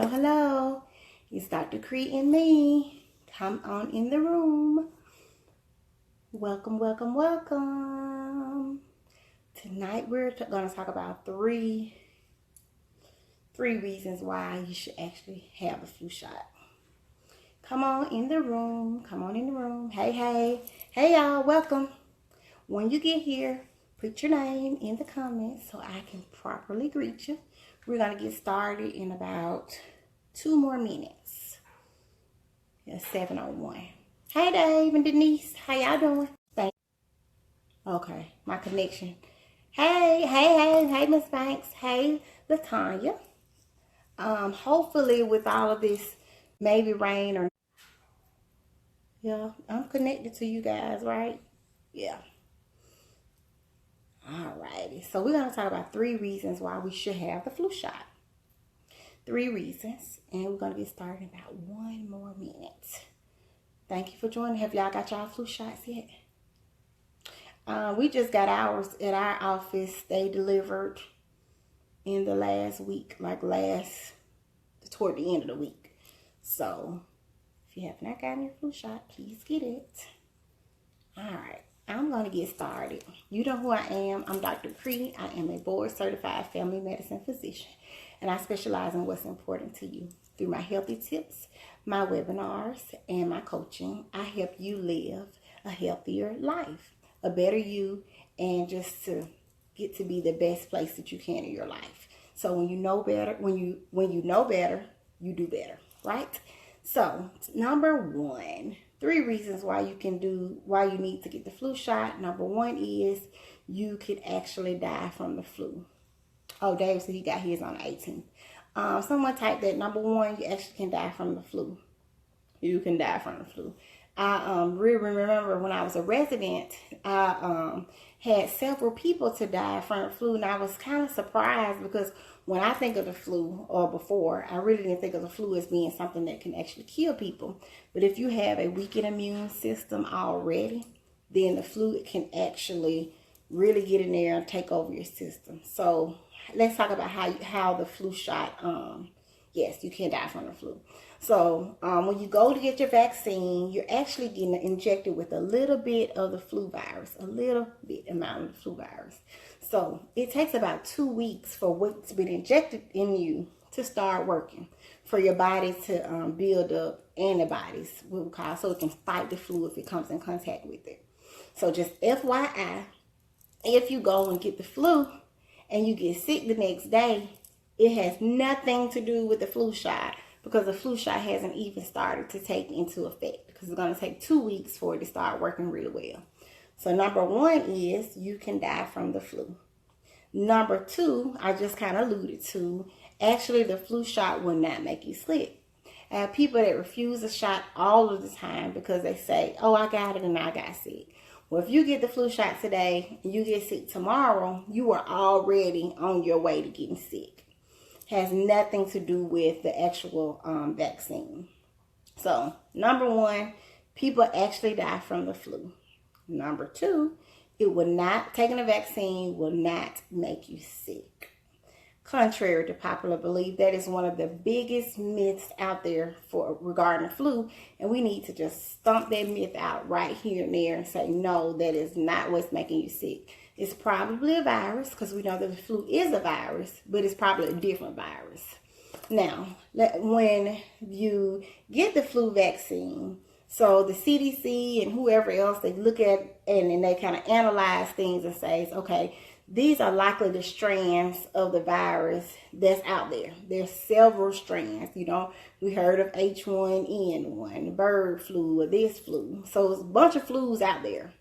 Hello. It's Dr. Cree and me. Come on in the room. Welcome, welcome, welcome. Tonight we're going to talk about three reasons why you should actually have a flu shot. Come on in the room. Come on in the room. Hey, hey. Hey, y'all. Welcome. When you get here, put your name in the comments so I can properly greet you. We're going to get started in about 2 more minutes. It's 7:01. Hey, Dave and Denise. How y'all doing? Okay, my connection. Hey, Miss Banks. Hey, Latanya. Hopefully with all of this, maybe rain or... Yeah, I'm connected to you guys, right? Yeah. Alrighty. So we're going to talk about 3 reasons why we should have the flu shot. 3 reasons. And we're going to get started in about 1 more minute. Thank you for joining. Have y'all got y'all flu shots yet? We just got ours at our office. They delivered in the last week, toward the end of the week. So if you have not gotten your flu shot, please get it. All right, I'm going to get started. You know who I am. I'm Dr. Cree. I am a board-certified family medicine physician, and I specialize in what's important to you. Through my healthy tips, my webinars, and my coaching, I help you live a healthier life, a better you, and just to get to be the best place that you can in your life. So when you know better, when you know better, you do better, right? So number 1, 3 reasons why you need to get the flu shot. Number 1 is you could actually die from the flu. Oh, Dave said he got his on the 18th. Someone typed that number 1, you actually can die from the flu. You can die from the flu. I really remember when I was a resident, I had several people to die from the flu, and I was kind of surprised because when I think of the flu, or before, I really didn't think of the flu as being something that can actually kill people. But if you have a weakened immune system already, then the flu can actually really get in there and take over your system. So let's talk about how the flu shot, yes, you can die from the flu. So when you go to get your vaccine, you're actually getting injected with a little bit of the flu virus, a little bit amount of the flu virus. So it takes about 2 weeks for what's been injected in you to start working, for your body to build up antibodies, so it can fight the flu if it comes in contact with it. So just FYI, if you go and get the flu and you get sick the next day, it has nothing to do with the flu shot, because the flu shot hasn't even started to take into effect, because it's going to take 2 weeks for it to start working really well. So number 1 is you can die from the flu. Number 2, I just kind of alluded to, actually the flu shot will not make you sick. I have people that refuse a shot all of the time because they say, oh, I got it and I got sick. Well, if you get the flu shot today and you get sick tomorrow, you are already on your way to getting sick. Has nothing to do with the actual vaccine. So number 1, people actually die from the flu. Number 2, taking a vaccine will not make you sick. Contrary to popular belief, that is one of the biggest myths out there regarding flu, and we need to just stomp that myth out right here and there and say, no, that is not what's making you sick. It's probably a virus, because we know that the flu is a virus, but it's probably a different virus. Now, when you get the flu vaccine, so the CDC and whoever else, they look at and they kind of analyze things and say, okay, these are likely the strands of the virus that's out there. There's several strands. We heard of H1N1, bird flu, or this flu. So it's a bunch of flus out there.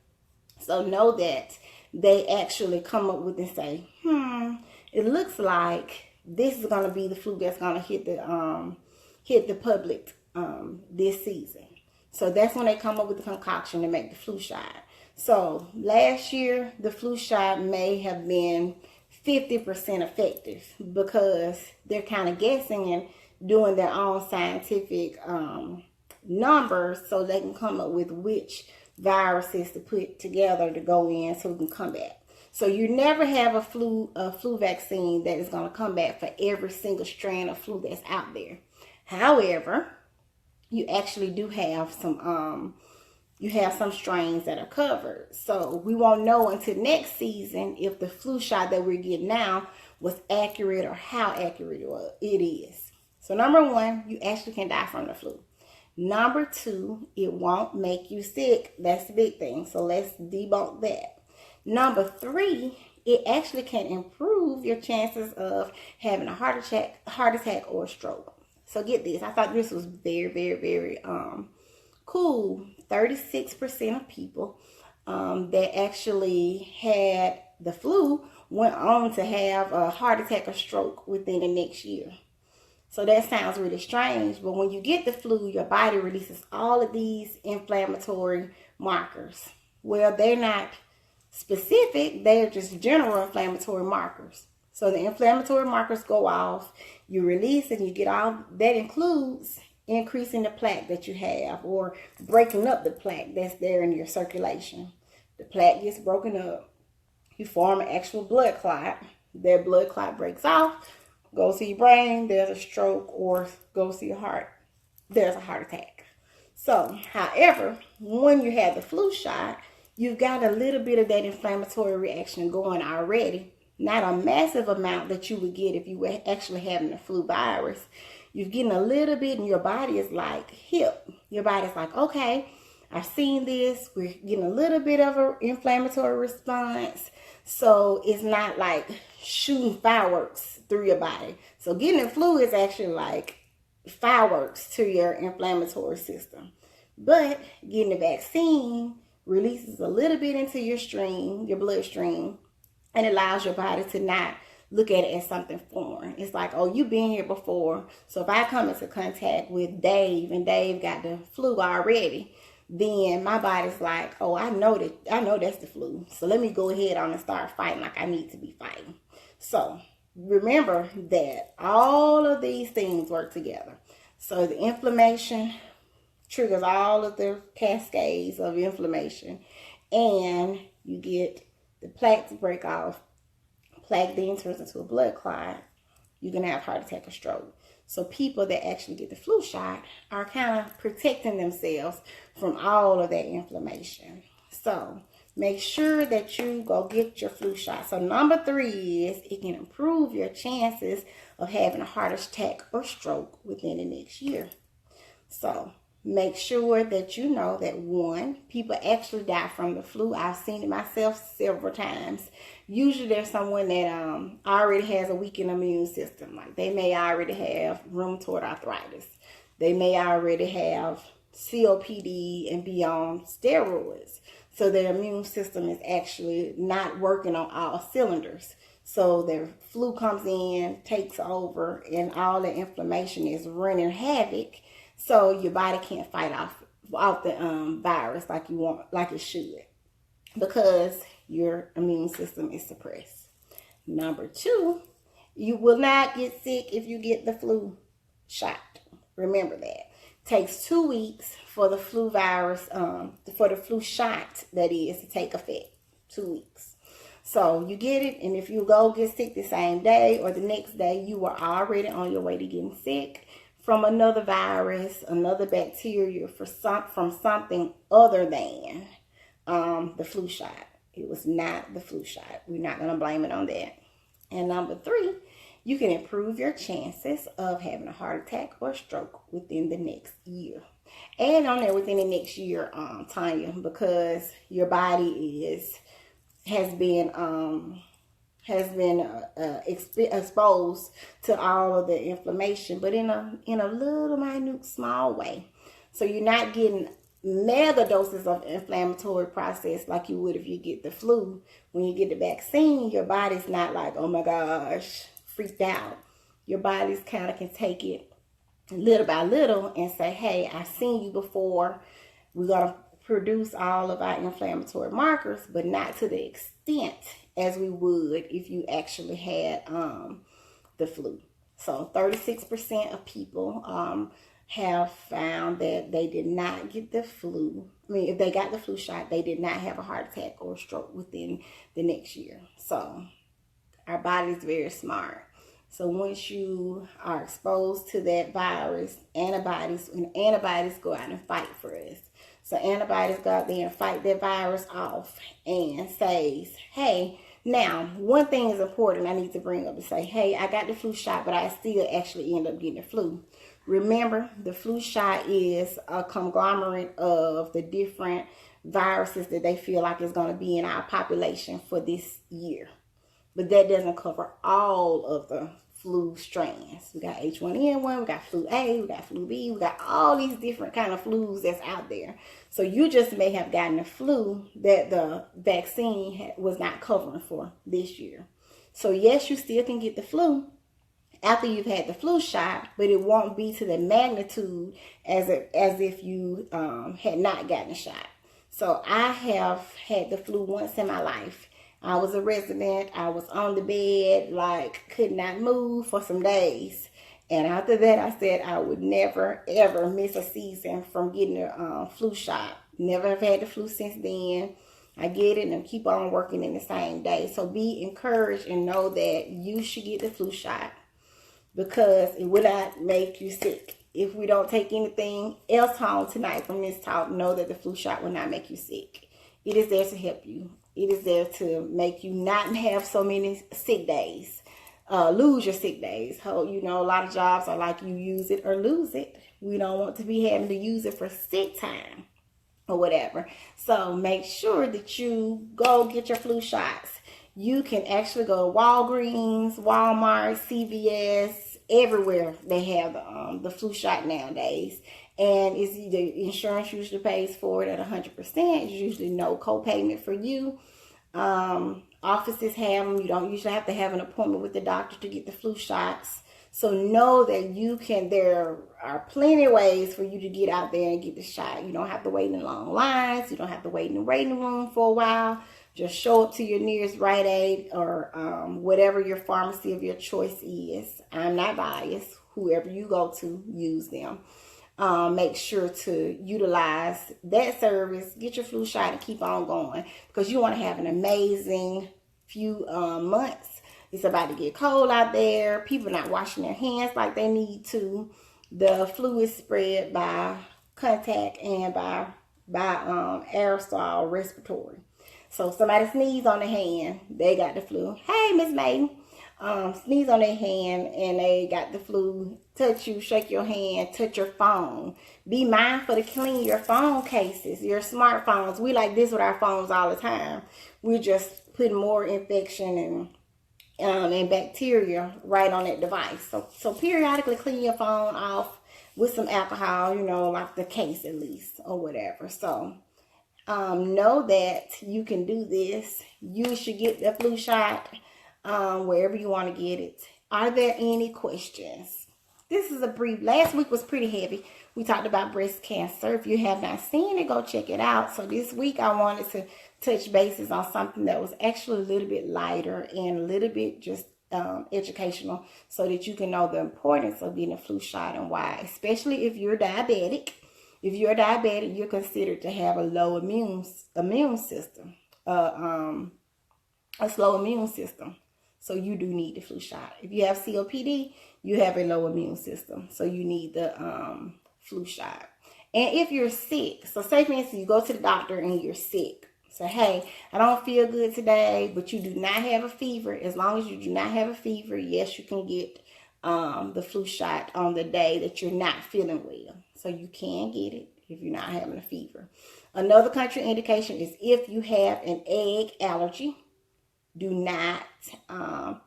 So know that they actually come up with and say, it looks like this is going to be the flu that's going to hit the public this season. So that's when they come up with the concoction to make the flu shot. So last year, the flu shot may have been 50% effective, because they're kind of guessing and doing their own scientific numbers so they can come up with which viruses to put together to go in so we can combat. So you never have a flu vaccine that is going to combat for every single strand of flu that's out there. However, you actually do have some strains that are covered. So we won't know until next season if the flu shot that we're getting now was accurate or how accurate it is. So number one, you actually can die from the flu. Number two, it won't make you sick. That's the big thing. So let's debunk that. Number three, it actually can improve your chances of having a heart attack or a stroke. So get this. I thought this was very, very, very cool. 36% of people that actually had the flu went on to have a heart attack or stroke within the next year. So that sounds really strange, but when you get the flu, your body releases all of these inflammatory markers. Well, they're not specific, they're just general inflammatory markers. So the inflammatory markers go off, you release and you get all that. Includes increasing the plaque that you have or breaking up the plaque that's there in your circulation. The plaque gets broken up, you form an actual blood clot. That blood clot breaks off, goes to your brain, there's a stroke, or goes to your heart, there's a heart attack. So, however, when you have the flu shot, you've got a little bit of that inflammatory reaction going already. Not a massive amount that you would get if you were actually having the flu virus. You're getting a little bit and your body is like hip. Your body's like, okay, I've seen this. We're getting a little bit of an inflammatory response. So it's not like shooting fireworks through your body. So getting the flu is actually like fireworks to your inflammatory system. But getting the vaccine releases a little bit into your bloodstream, and allows your body to not look at it as something foreign. It's like, oh, you've been here before. So if I come into contact with Dave and Dave got the flu already, then my body's like, oh, I know that's the flu. So let me go ahead on and start fighting like I need to be fighting. So remember that all of these things work together. So the inflammation triggers all of the cascades of inflammation, and you get the plaque to break off. Plaque then turns into a blood clot. You're going to have heart attack or stroke. So people that actually get the flu shot are kind of protecting themselves from all of that inflammation. So make sure that you go get your flu shot. So number 3 is it can improve your chances of having a heart attack or stroke within the next year. So make sure that you know that 1, people actually die from the flu. I've seen it myself several times. Usually there's someone that already has a weakened immune system. Like they may already have rheumatoid arthritis. They may already have COPD and be on steroids. So their immune system is actually not working on all cylinders. So their flu comes in, takes over, and all the inflammation is running havoc. So your body can't fight off the virus like you want, like it should, because your immune system is suppressed. Number 2, you will not get sick if you get the flu shot. Remember that. It takes 2 weeks for the flu virus, for the flu shot, that is, to take effect. 2 weeks. So you get it, and if you go get sick the same day or the next day, you are already on your way to getting sick from another virus, another bacteria, from something other than the flu shot. It was not the flu shot. We're not going to blame it on that. And number 3, you can improve your chances of having a heart attack or stroke within the next year. Add on there within the next year, Tanya, because your body has been exposed to all of the inflammation, but in a little minute small way. So you're not getting mega doses of inflammatory process like you would if you get the flu. When you get the vaccine, your body's not like, oh my gosh, freaked out. Your body's kind of can take it little by little and say, hey, I've seen you before. We're going to produce all of our inflammatory markers, but not to the extent as we would if you actually had the flu. So 36% of people have found that they did not get the flu. I mean, if they got the flu shot, they did not have a heart attack or stroke within the next year. So our body is very smart. So once you are exposed to that virus, antibodies go out and fight for us. So antibodies go out there and fight that virus off and says, hey, now one thing is important I need to bring up to say, hey, I got the flu shot, but I still actually end up getting the flu. Remember, the flu shot is a conglomerate of the different viruses that they feel like is going to be in our population for this year. But that doesn't cover all of the flu strands. We got H1N1, we got flu A, we got flu B, we got all these different kind of flus that's out there. So you just may have gotten a flu that the vaccine was not covering for this year. So yes, you still can get the flu after you've had the flu shot, but it won't be to the magnitude as if you had not gotten a shot. So I have had the flu once in my life. I was a resident. I was on the bed, like could not move for some days. And after that, I said I would never, ever miss a season from getting a flu shot. Never have had the flu since then. I get it and keep on working in the same day. So be encouraged and know that you should get the flu shot because it will not make you sick. If we don't take anything else home tonight from this talk, know that the flu shot will not make you sick. It is there to help you. It is there to make you not have so many sick days, lose your sick days. A lot of jobs are like you use it or lose it. We don't want to be having to use it for sick time or whatever. So make sure that you go get your flu shots. You can actually go to Walgreens, Walmart, CVS, everywhere they have the flu shot nowadays. And it's the insurance usually pays for it at 100%. It's usually no co-payment for you. Offices have them. You don't usually have to have an appointment with the doctor to get the flu shots. So know that there are plenty of ways for you to get out there and get the shot. You don't have to wait in long lines. You don't have to wait in the waiting room for a while. Just show up to your nearest Rite Aid or whatever your pharmacy of your choice is. I'm not biased. Whoever you go to, use them. Make sure to utilize that service, get your flu shot and keep on going because you want to have an amazing few months. It's about to get cold out there. People not washing their hands like they need to. The flu is spread by contact and by aerosol respiratory. So somebody sneeze on their hand, they got the flu. Hey, Miss Maiden. Sneeze on their hand and they got the flu. Touch you, shake your hand, touch your phone. Be mindful to clean your phone cases, your smartphones. We like this with our phones all the time. We're just putting more infection and bacteria right on that device. So periodically clean your phone off with some alcohol, like the case at least or whatever. So know that you can do this. You should get the flu shot wherever you want to get it. Are there any questions? This is a brief. Last week was pretty heavy. We talked about breast cancer. If you have not seen it, go check it out. So this week I wanted to touch bases on something that was actually a little bit lighter and a little bit just educational so that you can know the importance of getting a flu shot and why, especially if you're diabetic. If you're diabetic, you're considered to have a low immune system, a slow immune system. So you do need the flu shot. If you have COPD, you have a low immune system. So you need the flu shot. And if you're sick, so say for instance, you go to the doctor and you're sick. So, hey, I don't feel good today, but you do not have a fever. As long as you do not have a fever, yes, you can get the flu shot on the day that you're not feeling well. So you can get it if you're not having a fever. Another contraindication is if you have an egg allergy. Do not,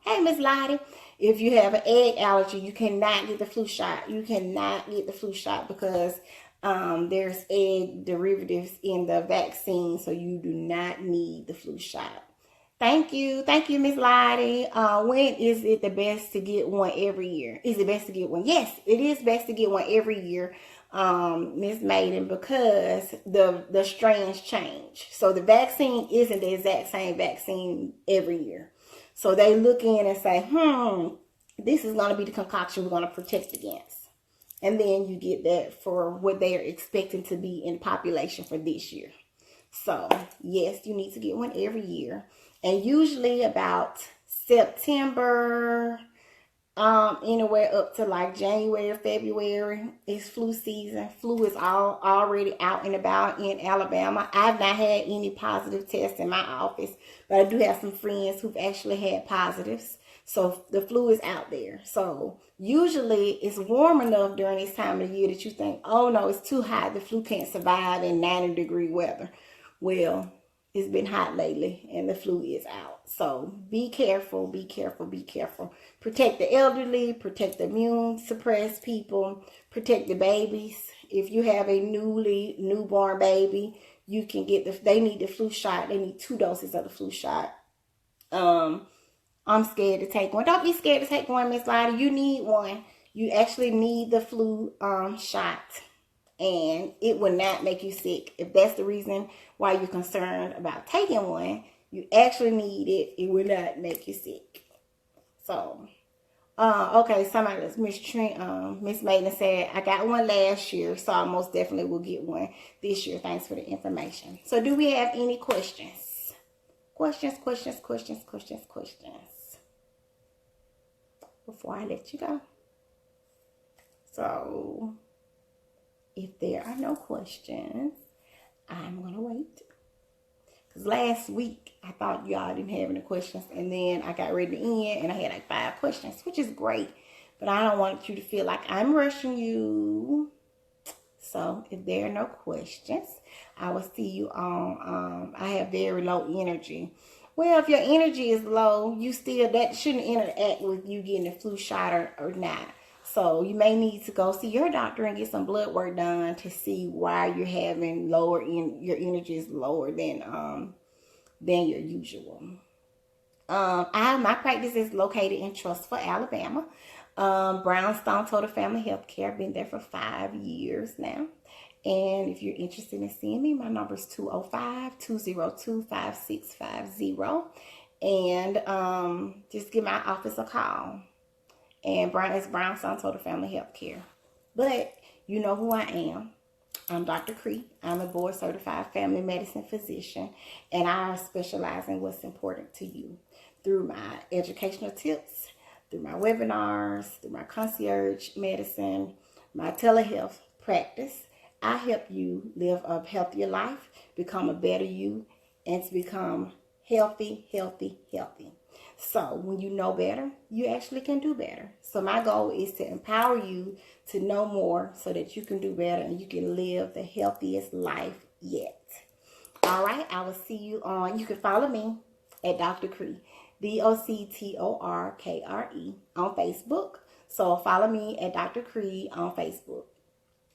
hey, Miss Lottie, if you have an egg allergy, you cannot get the flu shot. You cannot get the flu shot because there's egg derivatives in the vaccine, so you do not need the flu shot. Thank you, Miss Lottie. When is it the best to get one every year? Is it best to get one? Yes, it is best to get one every year, Miss Maiden, because the strands change. So the vaccine isn't the exact same vaccine every year. So they look in and say, this is going to be the concoction we're going to protect against. And then you get that for what they are expecting to be in population for this year. So yes, you need to get one every year. And usually about September, Anywhere up to like January, February is flu season. Flu is already out and about in Alabama. I've not had any positive tests in my office, but I do have some friends who've actually had positives. So the flu is out there. So usually it's warm enough during this time of the year that you think, oh no, it's too hot. The flu can't survive in 90-degree weather. Well, it's been hot lately and the flu is out. So be careful, be careful, be careful. Protect the elderly, protect the immune suppressed people, protect the babies. If you have a newborn baby, you can get they need the flu shot. They need 2 doses of the flu shot. I'm scared to take one. Don't be scared to take one, Miss Lottie. You need one. You actually need the flu shot. And it will not make you sick. If that's the reason why you're concerned about taking one, you actually need it. It will not make you sick. So, okay, somebody else, Miss Maiden said, I got one last year, so I most definitely will get one this year. Thanks for the information. So do we have any questions? Questions before I let you go. So if there are no questions, I'm going to wait. Because last week, I thought y'all didn't have any questions. And then I got ready to end and I had like 5 questions, which is great. But I don't want you to feel like I'm rushing you. So if there are no questions, I will see you on, I have very low energy. Well, if your energy is low, that shouldn't interact with you getting a flu shot or not. So you may need to go see your doctor and get some blood work done to see why you're having your energy is lower than your usual. My practice is located in Trussville, Alabama. Brownstone Total Family Healthcare. Been there for 5 years now. And if you're interested in seeing me, my number is 205-202-5650. And just give my office a call. And it's Brownstone Total Family Healthcare. But you know who I am. I'm Dr. Cree. I'm a board certified family medicine physician. And I specialize in what's important to you through my educational tips, through my webinars, through my concierge medicine, my telehealth practice. I help you live a healthier life, become a better you, and to become healthy. So when you know better, you actually can do better. So my goal is to empower you to know more so that you can do better and you can live the healthiest life yet. All right, I will see you you can follow me at Dr. Cree, DOCTORKRE on Facebook. So follow me at Dr. Cree on Facebook.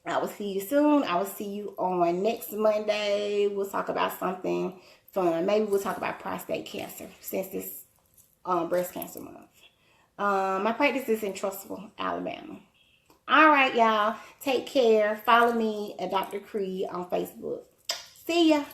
I will see you soon. I will see you on next Monday. We'll talk about something fun. Maybe we'll talk about prostate cancer since it's breast cancer month. My practice is in Trussville, Alabama. All right, y'all. Take care. Follow me at Dr. Cree on Facebook. See ya.